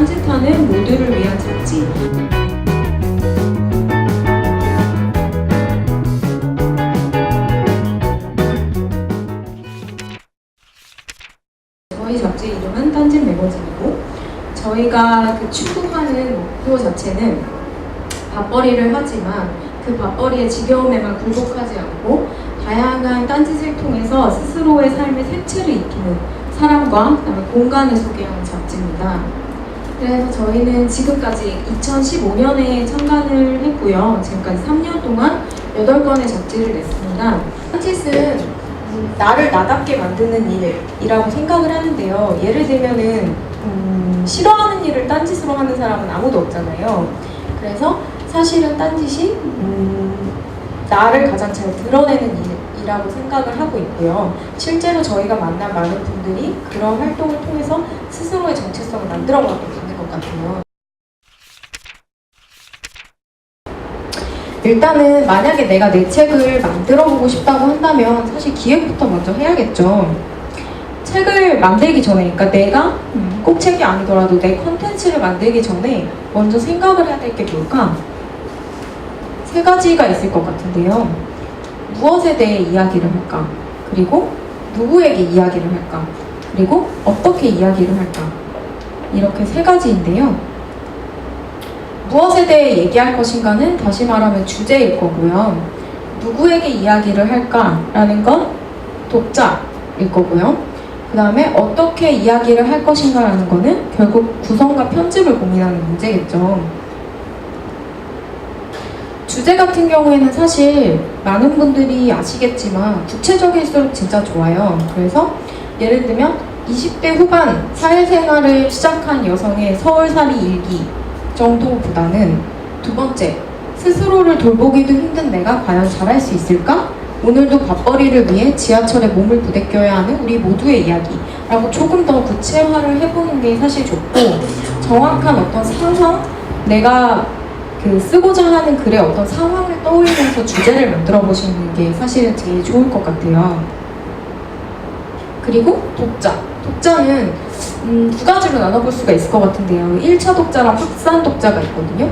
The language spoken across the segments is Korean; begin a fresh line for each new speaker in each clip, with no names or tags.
딴짓하는 모두를 위한 잡지. 저희 잡지 이름은 딴짓 매거진이고, 저희가 추구하는 목표 자체는 밥벌이를 하지만 그 밥벌이의 지겨움에만 굴복하지 않고 다양한 딴짓을 통해서 스스로의 삶의 색채를 익히는 사람과 그다음에 공간을 소개하는 잡지입니다. 그래서 저희는 지금까지 2015년에 창간을 했고요. 지금까지 3년 동안 8권의 잡지를 냈습니다. 딴짓은 나를 나답게 만드는 일이라고 생각을 하는데요. 예를 들면은 싫어하는 일을 딴짓으로 하는 사람은 아무도 없잖아요. 그래서 사실은 딴짓이 나를 가장 잘 드러내는 일이라고 생각을 하고 있고요. 실제로 저희가 만난 많은 분들이 그런 활동을 통해서 스스로의 정체성을 만들어가고 있는 것 같아요. 일단은 만약에 내가 내 책을 만들어보고 싶다고 한다면 사실 기획부터 먼저 해야겠죠. 책을 만들기 전에, 그러니까 내가 꼭 책이 아니더라도 내 컨텐츠를 만들기 전에 먼저 생각을 해야 될 게 뭘까? 3가지가 있을 것 같은데요. 무엇에 대해 이야기를 할까? 그리고 누구에게 이야기를 할까? 그리고 어떻게 이야기를 할까? 이렇게 3가지인데요. 무엇에 대해 얘기할 것인가는 다시 말하면 주제일 거고요. 누구에게 이야기를 할까라는 건 독자일 거고요. 그 다음에 어떻게 이야기를 할 것인가라는 거는 결국 구성과 편집을 고민하는 문제겠죠. 주제 같은 경우에는 사실 많은 분들이 아시겠지만 구체적일수록 진짜 좋아요. 그래서 예를 들면 20대 후반 사회생활을 시작한 여성의 서울살이 일기 정도보다는 2번째, 스스로를 돌보기도 힘든 내가 과연 잘할 수 있을까? 오늘도 밥벌이를 위해 지하철에 몸을 부대껴야 하는 우리 모두의 이야기라고 조금 더 구체화를 해보는 게 사실 좋고, 정확한 어떤 상황, 내가 쓰고자 하는 글의 어떤 상황을 떠올리면서 주제를 만들어 보시는 게 사실은 제일 좋을 것 같아요. 그리고 독자는 2가지로 나눠볼 수가 있을 것 같은데요. 1차 독자랑 확산 독자가 있거든요.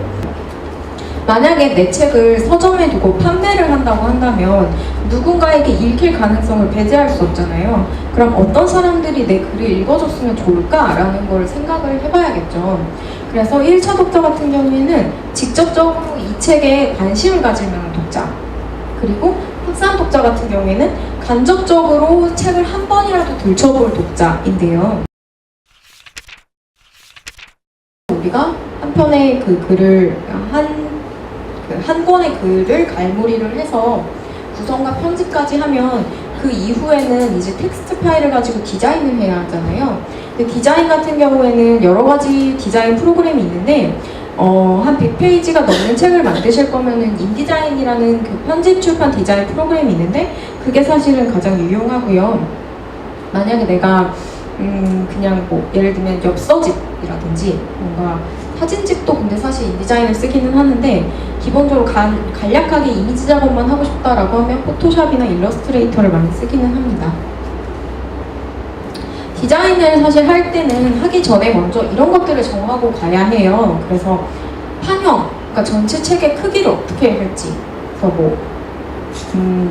만약에 내 책을 서점에 두고 판매를 한다고 한다면 누군가에게 읽힐 가능성을 배제할 수 없잖아요. 그럼 어떤 사람들이 내 글을 읽어줬으면 좋을까라는 걸 생각을 해봐야겠죠. 그래서 1차 독자 같은 경우에는 직접적으로 이 책에 관심을 가질 만한 독자, 그리고 확산 독자 같은 경우에는 간접적으로 책을 한 번이라도 들춰볼 독자인데요. 우리가 한 편의 한 권의 글을 갈무리를 해서 구성과 편집까지 하면 그 이후에는 이제 텍스트 파일을 가지고 디자인을 해야 하잖아요. 근데 디자인 같은 경우에는 여러 가지 디자인 프로그램이 있는데 한 100페이지가 넘는 책을 만드실 거면은 인디자인이라는 그 편집 출판 디자인 프로그램이 있는데 그게 사실은 가장 유용하고요. 만약에 내가 그냥 예를 들면 엽서집이라든지 뭔가 사진집도 근데 사실 인디자인을 쓰기는 하는데 기본적으로 간략하게 이미지 작업만 하고 싶다라고 하면 포토샵이나 일러스트레이터를 많이 쓰기는 합니다. 디자인을 사실 할 때는 하기 전에 먼저 이런 것들을 정하고 가야 해요. 그래서 판형, 그러니까 전체 책의 크기를 어떻게 할지, 그래서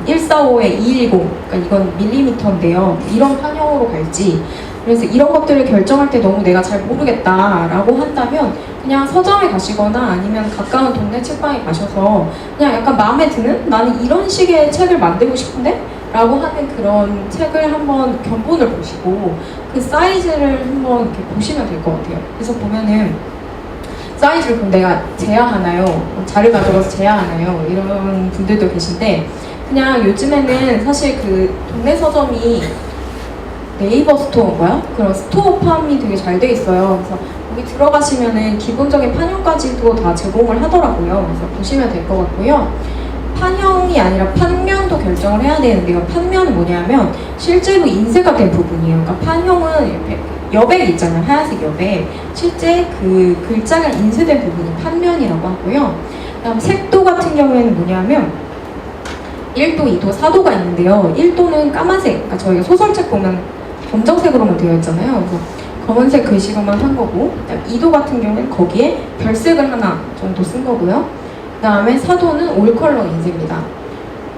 145에 210, 그러니까 이건 밀리미터인데요. 이런 판형으로 갈지, 그래서 이런 것들을 결정할 때 너무 내가 잘 모르겠다라고 한다면 그냥 서점에 가시거나 아니면 가까운 동네 책방에 가셔서 그냥 약간 마음에 드는, 나는 이런 식의 책을 만들고 싶은데? 라고 하는 그런 책을 한번 견본을 보시고 그 사이즈를 한번 이렇게 보시면 될 것 같아요. 그래서 보면은 사이즈를 그럼 내가 제야하나요? 자를 가져가서 제야하나요? 이런 분들도 계신데, 그냥 요즘에는 사실 동네 서점이 네이버 스토어인가요? 그런 스토어팜이 되게 잘 돼 있어요. 그래서 거기 들어가시면은 기본적인 판형까지도 다 제공을 하더라고요. 그래서 보시면 될 것 같고요. 판형이 아니라 판면도 결정을 해야 되는데요. 판면은 뭐냐면 실제로 인쇄가 된 부분이에요. 그러니까 판형은 이렇게 여백 있잖아요. 하얀색 여백. 실제 그 글자가 인쇄된 부분이 판면이라고 하고요. 그다음 색도 같은 경우에는 뭐냐면 1도, 2도, 4도가 있는데요. 1도는 까만색, 그러니까 저희가 소설책 보면 검정색으로만 되어 있잖아요. 그래서 검은색 글씨로만 한 거고, 그다음 2도 같은 경우는 거기에 별색을 하나 정도 쓴 거고요. 그 다음에 4도는 올 컬러 인쇄입니다.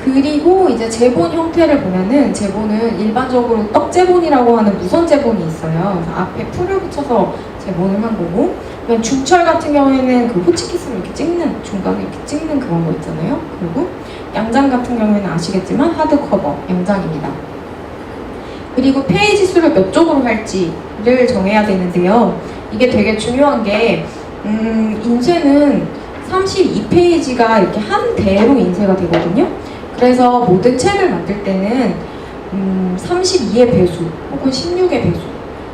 그리고 이제 제본 형태를 보면은 제본은 일반적으로 떡제본이라고 하는 무선 제본이 있어요. 그래서 앞에 풀을 붙여서 제본을 한 거고, 그다음 중철 같은 경우에는 그 호치키스로 이렇게 찍는, 중간에 이렇게 찍는 그런 거 있잖아요. 그리고 양장 같은 경우에는 아시겠지만 하드커버 양장입니다. 그리고 페이지 수를 몇 쪽으로 할지를 정해야 되는데요. 이게 되게 중요한 게 인쇄는 32페이지가 이렇게 한 대로 인쇄가 되거든요. 그래서 모든 책을 만들 때는 32의 배수 혹은 16의 배수,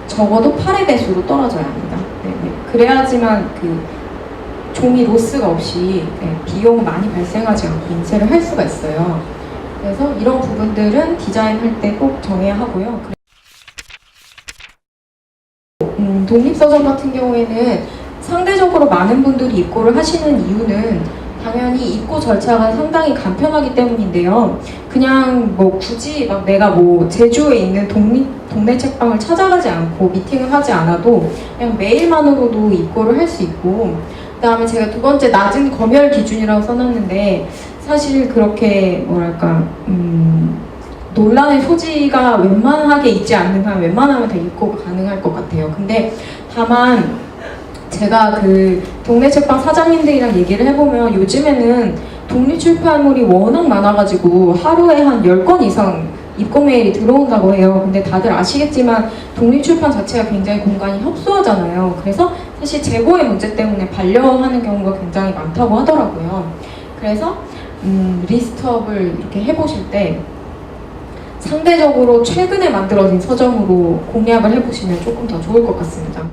적어도 8의 배수로 떨어져야 합니다. 네. 그래야지만 그 종이 로스가 없이 비용 많이 발생하지 않고 인쇄를 할 수가 있어요. 그래서 이런 부분들은 디자인할 때 꼭 정해야 하고요. 독립서점 같은 경우에는 상대적으로 많은 분들이 입고를 하시는 이유는 당연히 입고 절차가 상당히 간편하기 때문인데요. 그냥 뭐 굳이 막 내가 뭐 제주에 있는 동네 책방을 찾아가지 않고 미팅을 하지 않아도 그냥 메일만으로도 입고를 할 수 있고, 그 다음에 제가 두 번째 낮은 검열 기준이라고 써놨는데 사실 그렇게 뭐랄까 논란의 소지가 웬만하게 있지 않는 한 웬만하면 다 입고가 가능할 것 같아요. 근데 다만 제가 그 동네 책방 사장님들이랑 얘기를 해보면 요즘에는 독립출판물이 워낙 많아가지고 하루에 한 10건 이상 입고 메일이 들어온다고 해요. 근데 다들 아시겠지만 독립출판 자체가 굉장히 공간이 협소하잖아요. 그래서 사실 재고의 문제 때문에 반려하는 경우가 굉장히 많다고 하더라고요. 그래서 리스트업을 이렇게 해보실 때 상대적으로 최근에 만들어진 서점으로 공략을 해보시면 조금 더 좋을 것 같습니다.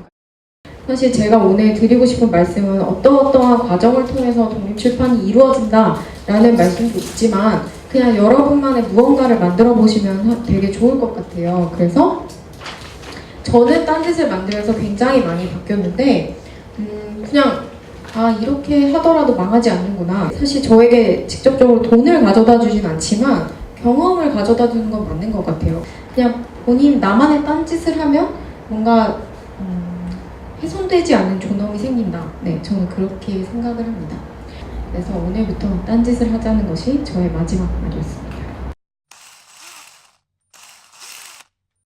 사실 제가 오늘 드리고 싶은 말씀은 어떠한 과정을 통해서 독립출판이 이루어진다 라는 말씀도 있지만 그냥 여러분만의 무언가를 만들어 보시면 되게 좋을 것 같아요. 그래서 저는 딴짓을 만들면서 굉장히 많이 바뀌었는데 그냥 이렇게 하더라도 망하지 않는구나. 사실 저에게 직접적으로 돈을 가져다 주진 않지만 경험을 가져다 주는 건 맞는 것 같아요. 그냥 본인 나만의 딴짓을 하면 뭔가 훼손되지 않는 존엄이 생긴다. 네, 저는 그렇게 생각을 합니다. 그래서 오늘부터 딴짓을 하자는 것이 저의 마지막 말이었습니다.